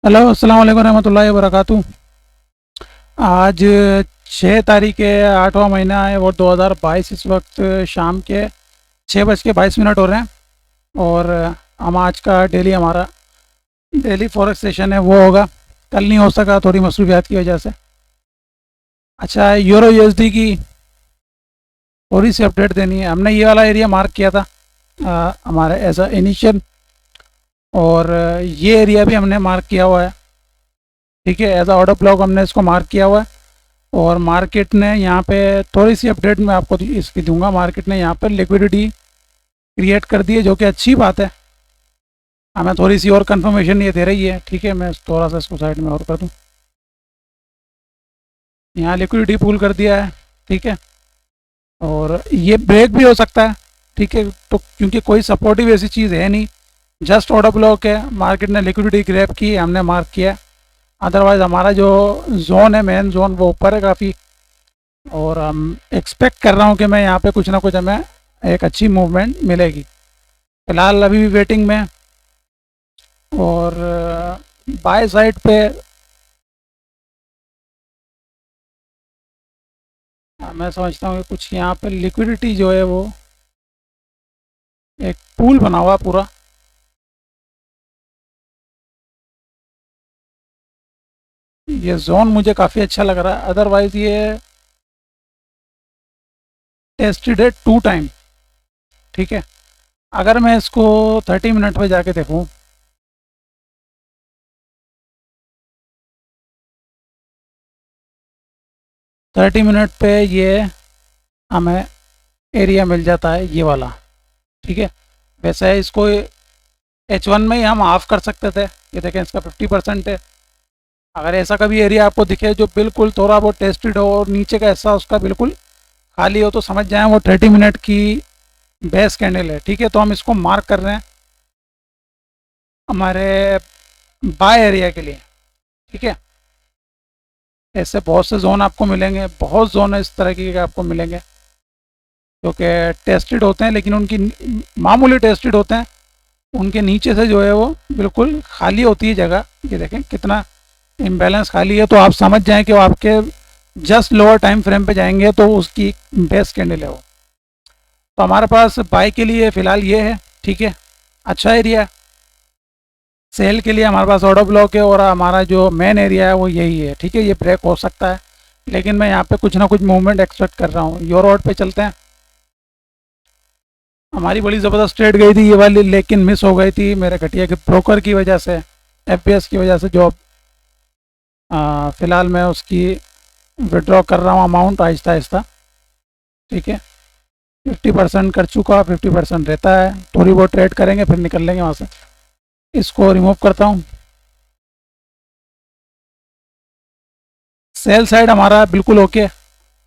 Hello, अस्सलाम वालेकुम रहमतुल्लाहि व बरकातहू। आज 6 तारीख है, 8वां महीना है और 2022। इस वक्त शाम के 6:22 हो रहे हैं। और हम आज का हमारा डेली फॉरेक्स सेशन है वो होगा। कल नहीं हो सका थोड़ी मसरूफियात की वजह से। अच्छा, यूरो यूएसडी की थोड़ी सी अपडेट देनी है। हमने ये वाला एरिया मार्क किया था हमारे एज अ इनिशियल, और ये एरिया भी हमने मार्क किया हुआ है। ठीक है, एज अ ऑर्डर ब्लॉक हमने इसको मार्क किया हुआ है। और मार्केट ने यहाँ पे थोड़ी सी अपडेट मैं आपको इसकी दूंगा। मार्केट ने यहाँ पर लिक्विडिटी क्रिएट कर दी है, जो कि अच्छी बात है। हमें थोड़ी सी और कंफर्मेशन ये दे रही है। ठीक है, मैं थोड़ा सा इसको साइड में और कर दूँ। यहाँ लिक्विडिटी पूल कर दिया है। ठीक है, और ये ब्रेक भी हो सकता है। ठीक है, तो क्योंकि कोई सपोर्टिव ऐसी चीज़ है नहीं, जस्ट ऑर्डर ब्लॉक है। मार्केट ने लिक्विडिटी ग्रैब की, हमने मार्क किया है। अदरवाइज़ हमारा जो जोन है, मेन जोन, वो ऊपर है काफ़ी। और हम एक्सपेक्ट कर रहा हूँ कि मैं यहाँ पे कुछ ना कुछ हमें एक अच्छी मूवमेंट मिलेगी। फ़िलहाल अभी भी वेटिंग में। और बाय साइड पे मैं समझता हूँ कि कुछ यहाँ पे लिक्विडिटी जो है वो एक पूल बना हुआ पूरा। ये जोन मुझे काफ़ी अच्छा लग रहा है। अदरवाइज़ ये टेस्टेड है 2 टाइम। ठीक है, अगर मैं इसको 30 मिनट पे जाके देखूँ, थर्टी मिनट पे ये हमें एरिया मिल जाता है, ये वाला। ठीक है, वैसे इसको H1 में ही हम ऑफ कर सकते थे। ये देखें, इसका 50% है। अगर ऐसा कभी एरिया आपको दिखे जो बिल्कुल थोड़ा बहुत टेस्टेड हो और नीचे का हिस्सा उसका बिल्कुल खाली हो, तो समझ जाएं वो 30 मिनट की बेस कैंडल है। ठीक है, तो हम इसको मार्क कर रहे हैं हमारे बाय एरिया के लिए। ठीक है, ऐसे बहुत से जोन आपको मिलेंगे, बहुत जोन इस तरह के आपको मिलेंगे जो कि टेस्टेड होते हैं, लेकिन उनकी मामूली टेस्टेड होते हैं। उनके नीचे से जो है वो बिल्कुल खाली होती है जगह। ये देखें कितना इम्बैलेंस खाली है, तो आप समझ जाएं कि वो आपके जस्ट लोअर टाइम फ्रेम पे जाएंगे तो उसकी बेस्ट कैंडल है वो। तो हमारे पास बाई के लिए फ़िलहाल ये है। ठीक है, अच्छा एरिया है। सेल के लिए हमारे पास ऑर्डर ब्लॉक है, और हमारा जो मेन एरिया है वो यही है। ठीक है, ये ब्रेक हो सकता है, लेकिन मैं यहाँ पे कुछ ना कुछ मूवमेंट एक्सपेक्ट कर रहा हूँ। यूरो पे चलते हैं। हमारी बड़ी ज़बरदस्त ट्रेड गई थी ये वाली, लेकिन मिस हो गई थी मेरे घटिया के ब्रोकर की वजह से, एफपीएस की वजह से। जो फ़िलहाल मैं उसकी विड्रॉ कर रहा हूँ अमाउंट आहिस्ता आहिस्ता। ठीक है, 50% कर चुका, 50% रहता है। थोड़ी बहुत ट्रेड करेंगे फिर निकल लेंगे वहाँ से। इसको रिमूव करता हूँ। सेल साइड हमारा बिल्कुल ओके,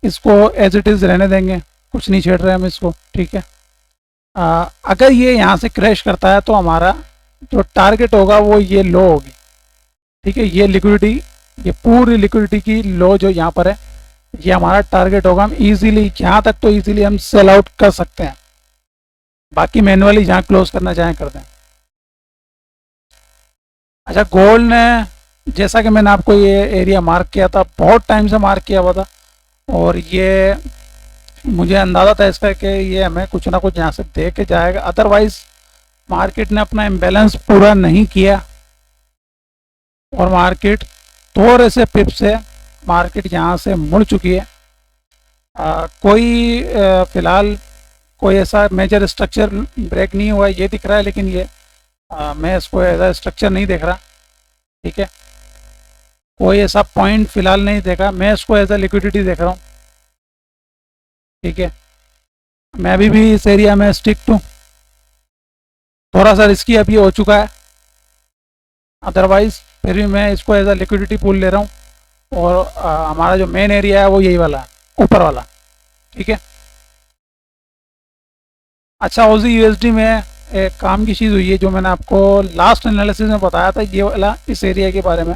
इसको एज इट इज़ रहने देंगे, कुछ नहीं छेड़ रहे हम इसको। ठीक है, अगर ये यहाँ से क्रैश करता है तो हमारा जो टारगेट होगा वो ये लो होगी। ठीक है, ये लिक्विडिटी, ये पूरी लिक्विडिटी की लो जो यहाँ पर है, ये हमारा टारगेट होगा। हम इजीली, यहाँ तक तो इजीली हम सेल आउट कर सकते हैं। बाकी मैनुअली जहाँ क्लोज करना चाहें कर दें। अच्छा, गोल्ड ने, जैसा कि मैंने आपको ये एरिया मार्क किया था, बहुत टाइम से मार्क किया हुआ था, और ये मुझे अंदाज़ा था इसका कि ये हमें कुछ ना कुछ यहाँ से दे के जाएगा। अदरवाइज़ मार्केट ने अपना इम्बैलेंस पूरा नहीं किया, और मार्केट थोड़े से पिप से मार्केट यहाँ से मुड़ चुकी है। कोई फ़िलहाल कोई ऐसा मेजर स्ट्रक्चर ब्रेक नहीं हुआ है, ये दिख रहा है, लेकिन ये मैं इसको ऐसा स्ट्रक्चर नहीं देख रहा। ठीक है, कोई ऐसा पॉइंट फ़िलहाल नहीं देखा, मैं इसको एज अ लिक्विडिटी देख रहा हूँ। ठीक है, मैं अभी भी इस एरिया में स्टिक टू, थोड़ा सा रिस्की अभी हो चुका है। अदरवाइज़ फिर भी मैं इसको एज अ लिक्विडिटी पूल ले रहा हूँ। और हमारा जो मेन एरिया है वो यही वाला है, ऊपर वाला। ठीक है, अच्छा, ऑजी यूएसडी में एक काम की चीज़ हुई है जो मैंने आपको लास्ट एनालिसिस में बताया था, ये वाला इस एरिया के बारे में,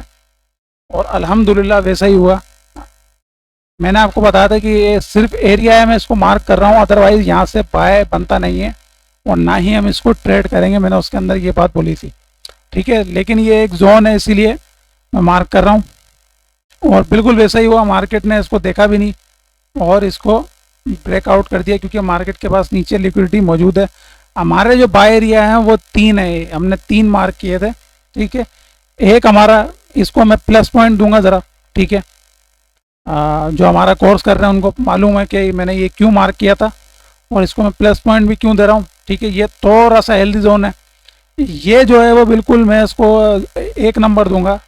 और अल्हम्दुलिल्लाह वैसा ही हुआ। मैंने आपको बताया था कि ये सिर्फ एरिया है, मैं इसको मार्क कर रहा हूँ। अदरवाइज़ यहाँ से बाय बनता नहीं है, और ना ही हम इसको ट्रेड करेंगे। मैंने उसके अंदर ये बात बोली थी। ठीक है, लेकिन ये एक जोन है, इसीलिए मैं मार्क कर रहा हूँ और बिल्कुल वैसा ही हुआ, मार्केट ने इसको देखा भी नहीं और इसको ब्रेकआउट कर दिया, क्योंकि मार्केट के पास नीचे लिक्विडिटी मौजूद है। हमारे जो बाय एरिया हैं वो 3 है, हमने 3 मार्क किए थे, ठीक है। एक हमारा, इसको मैं प्लस पॉइंट दूंगा ज़रा, ठीक है। जो हमारा कोर्स कर रहे हैं उनको मालूम है कि मैंने ये क्यों मार्क किया था और इसको मैं प्लस पॉइंट भी क्यों दे रहा हूँ, ठीक है। ये थोड़ा सा हेल्दी जोन है, ये जो है वो बिल्कुल मैं इसको 1 नंबर दूंगा,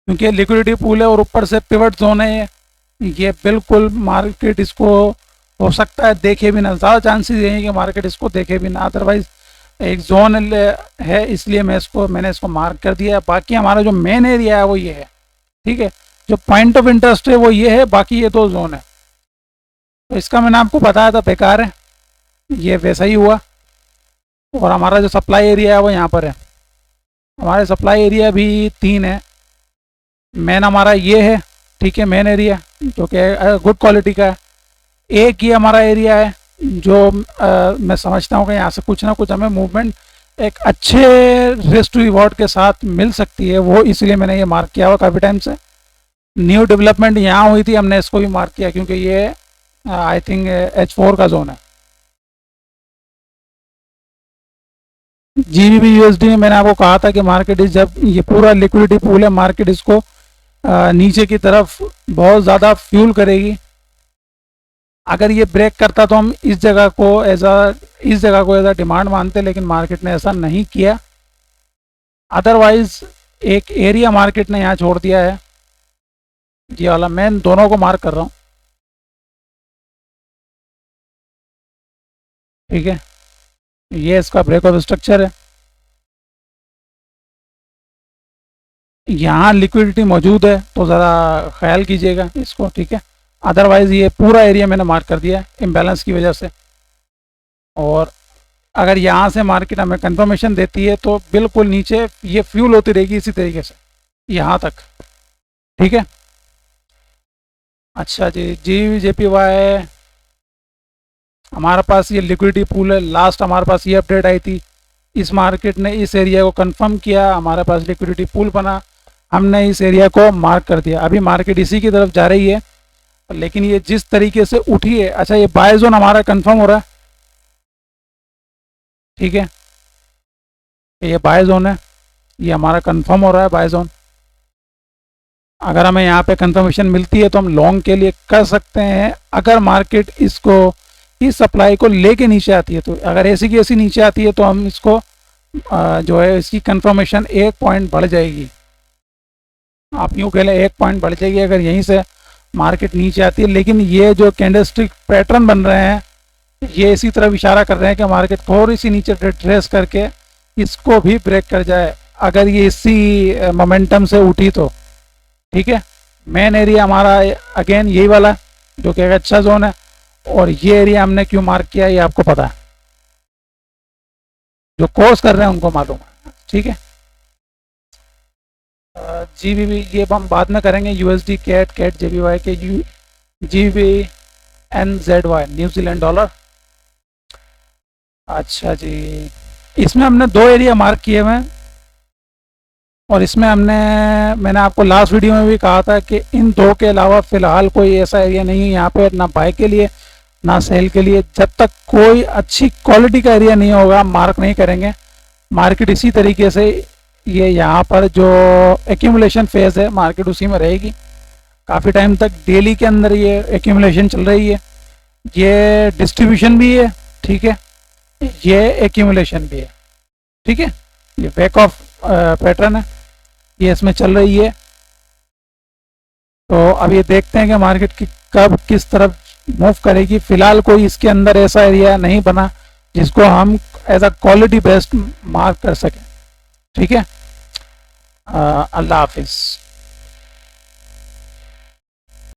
क्योंकि लिक्विडिटी पूल है और ऊपर से पिवट जोन है ये बिल्कुल मार्केट इसको हो सकता है देखे भी ना, ज़्यादा चांसेस ये हैं कि मार्केट इसको देखे भी ना, अदरवाइज एक जोन है, इसलिए मैंने इसको मार्क कर दिया है। बाकी हमारा जो मेन एरिया है वो ये है, ठीक है। जो पॉइंट ऑफ इंटरेस्ट है वो ये है, बाकी ये 2 जोन है। तो इसका मैंने आपको बताया था बेकार है, ये वैसा ही हुआ। और हमारा जो सप्लाई एरिया है वो यहाँ पर है, हमारे सप्लाई एरिया भी 3 है। मेन हमारा ये है, ठीक है, मेन एरिया जो कि गुड क्वालिटी का है। एक ये हमारा एरिया है जो मैं समझता हूँ कि यहाँ से कुछ ना कुछ हमें मूवमेंट एक अच्छे रिस्क टू रिवॉर्ड के साथ मिल सकती है, वो इसलिए मैंने ये मार्क किया हुआ काफ़ी टाइम से। न्यू डेवलपमेंट यहाँ हुई थी, हमने इसको भी मार्क किया क्योंकि ये आई थिंक H4 का जोन है। GBP USD में मैंने आपको कहा था कि मार्केट इस, जब ये पूरा लिक्विडिटी पूल है, मार्केट इसको नीचे की तरफ बहुत ज़्यादा फ्यूल करेगी। अगर ये ब्रेक करता तो हम इस जगह को एज अ डिमांड मानते, लेकिन मार्केट ने ऐसा नहीं किया। अदरवाइज एक एरिया मार्केट ने यहाँ छोड़ दिया है, ये वाला। मैं दोनों को मार्क कर रहा हूँ, ठीक है। ये इसका ब्रेक ऑफ स्ट्रक्चर है, यहाँ लिक्विडिटी मौजूद है तो ज़रा ख्याल कीजिएगा इसको, ठीक है। अदरवाइज़ ये पूरा एरिया मैंने मार्क कर दिया है इम्बैलेंस की वजह से। और अगर यहाँ से मार्केट हमें कंफर्मेशन देती है तो बिल्कुल नीचे ये फ्यूल होती रहेगी इसी तरीके से यहाँ तक, ठीक है। अच्छा जी, GBJPY हमारे पास ये लिक्विडिटी पूल है। लास्ट हमारे पास ये अपडेट आई थी, इस मार्केट ने इस एरिया को कंफर्म किया, हमारे पास लिक्विडिटी पूल बना, हमने इस एरिया को मार्क कर दिया। अभी मार्केट इसी की तरफ जा रही है, लेकिन ये जिस तरीके से उठी है, अच्छा ये बाय जोन हमारा कंफर्म हो रहा है, ठीक है। ये बाय जोन है, ये हमारा कंफर्म हो रहा है बाय जोन। अगर हमें यहाँ पे कंफर्मेशन मिलती है तो हम लॉन्ग के लिए कर सकते हैं। अगर मार्केट इसको, इस सप्लाई को लेके नीचे आती है, तो अगर ऐसी की ऐसी नीचे आती है तो हम इसको जो है इसकी कंफर्मेशन 1 पॉइंट बढ़ जाएगी। आप यूँ कह लें 1 पॉइंट बढ़ जाएगी अगर यहीं से मार्केट नीचे आती है। लेकिन ये जो कैंडलस्टिक पैटर्न बन रहे हैं ये इसी तरफ इशारा कर रहे हैं कि मार्केट थोड़ी सी नीचे ट्रेस करके इसको भी ब्रेक कर जाए, अगर ये इसी मोमेंटम से उठी तो, ठीक है। मेन एरिया हमारा अगेन यही वाला जो कि एक अच्छा जोन है, और ये एरिया हमने क्यों मार्क किया ये आपको पता है, जो कोर्स कर रहे हैं उनको मालूम है, ठीक है। GBP ये हम बाद में करेंगे। USD कैट JPY के GBNZY न्यूजीलैंड डॉलर। अच्छा जी, इसमें हमने 2 एरिया मार्क किए हुए हैं, और इसमें मैंने आपको लास्ट वीडियो में भी कहा था कि इन 2 के अलावा फ़िलहाल कोई ऐसा एरिया नहीं है यहाँ पे, ना बाय के लिए ना सेल के लिए। जब तक कोई अच्छी क्वालिटी का एरिया नहीं होगा मार्क नहीं करेंगे। मार्केट इसी तरीके से, ये यहाँ पर जो एक्यूमुलेशन फेज़ है मार्केट उसी में रहेगी काफ़ी टाइम तक। डेली के अंदर ये एक्यूमुलेशन चल रही है, ये डिस्ट्रीब्यूशन भी है, ठीक है, ये एक्यूमुलेशन भी है, ठीक है। ये बैक ऑफ पैटर्न है, ये इसमें चल रही है। तो अब ये देखते हैं कि मार्केट की कब किस तरफ मूव करेगी। फिलहाल कोई इसके अंदर ऐसा एरिया नहीं बना जिसको हम as a quality based mark कर सकें, ठीक है। अल्लाह हाफिज़।